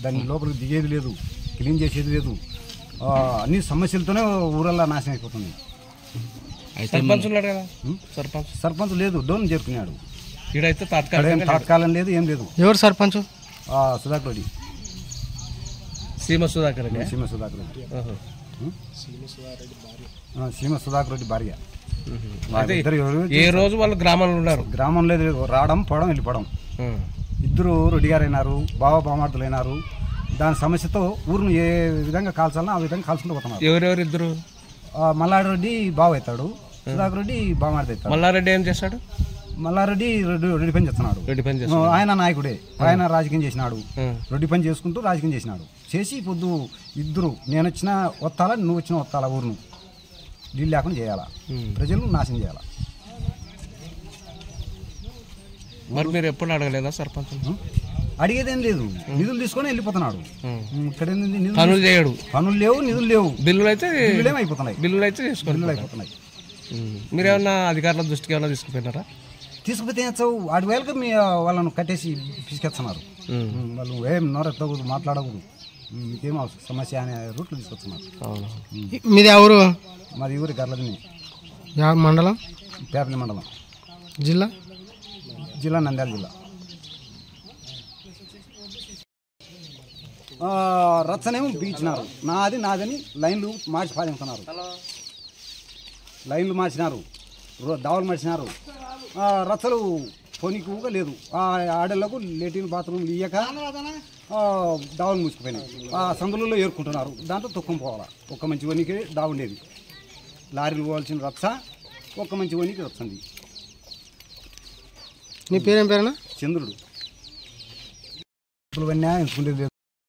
దాని లోపలికి దిగేది లేదు, క్లీన్ చేసేది లేదు. అన్ని సమస్యలతోనే ఊరల్లా నాశనం అయిపోతుంది. సర్పంచ్ లేదు, డోన్ చేరుకున్నాడు. తాత్కాలం లేదు, ఏం లేదు. ఎవరు సర్పంచ్? సుధాకర్ రెడ్డి. సీమ సుధాకర్ రెడ్డి భార్య. ఏ రోజు వాళ్ళు గ్రామంలో ఉన్నారు? గ్రామంలో రావడం పోవడం వెళ్ళిపోవడం. ఇద్దరు రెడ్డి గారు అయినారు, బామార్దులైనారు. దాని సమస్యతో ఊరును ఏ విధంగా కాల్చాలనో ఆ విధంగా కాల్చుకుంటూ పోతున్నారు. ఎవరెవరు ఇద్దరు? మల్లారెడ్డి రెడ్డి బావ అవుతాడు, సుధాకర్ రెడ్డి బామార్ది అవుతాడు. మల్లారెడ్డి ఏం చేస్తాడు? మల్లారెడ్డి రెడ్డి పని చేస్తున్నాడు. ఆయన నాయకుడే, ఆయన రాజకీయం చేసినాడు. రెడ్డి పని చేసుకుంటూ రాజకీయం చేసినాడు. చేసి పొద్దు ఇద్దరు నేను వచ్చినా వత్తాలా, నువ్వు వచ్చినా వత్తాలా, ఊరును నీళ్ళు లేకుండా చేయాలా, ప్రజలను నాశనం చేయాలా. మరి మీరు ఎప్పుడు అడగలేదా సర్పంచ్? అడిగేదేం లేదు, నిధులు తీసుకొని వెళ్ళిపోతున్నాడు. ఇక్కడ పనులు చేయడు, పనులు లేవు, నిధులు లేవు. బిల్లులు అయితే అయిపోతున్నాయి. మీరేమన్నా అధికారుల దృష్టికి ఏమన్నా తీసుకుపోయినారా? తీసుకుపోతే వాడి వేళకి వాళ్ళను కట్టేసి పిసికెత్తున్నారు. వాళ్ళు ఏం నోరెత్తకూడదు, మాట్లాడకూడదు, మీకేం సమస్య అనే రూట్లు తీసుకొస్తున్నారు. మీది ఎవరు? మాది ఊరి గర్లదిని. మండలం? పేపల్లి మండలం. జిల్లా? నంద్యాల జిల్లా. రచ్చనేమో బీచినారు, నాదని లైన్లు మార్చి పాదించుతున్నారు. లైన్లు మార్చినారు, దావలు మార్చినారు. రచ్చలు పొనికుగా లేదు. ఆడళ్లకు లేటిన్ బాత్రూమ్లు ఇయ్యక దావలు మూసుకుపోయినాయి. సందులలో ఏరుకుంటున్నారు. దాంట్లో తొక్కం పోవాలా. ఒక్క మంచి వనికి దావ ఉండేది. లారీలు పోవాల్సిన రచ్చ ఒక్క మంచి వనికి రచ్చంది. నీ పేరేం పేరేనా? చంద్రుడు. ఎంచుకునేది లేదు.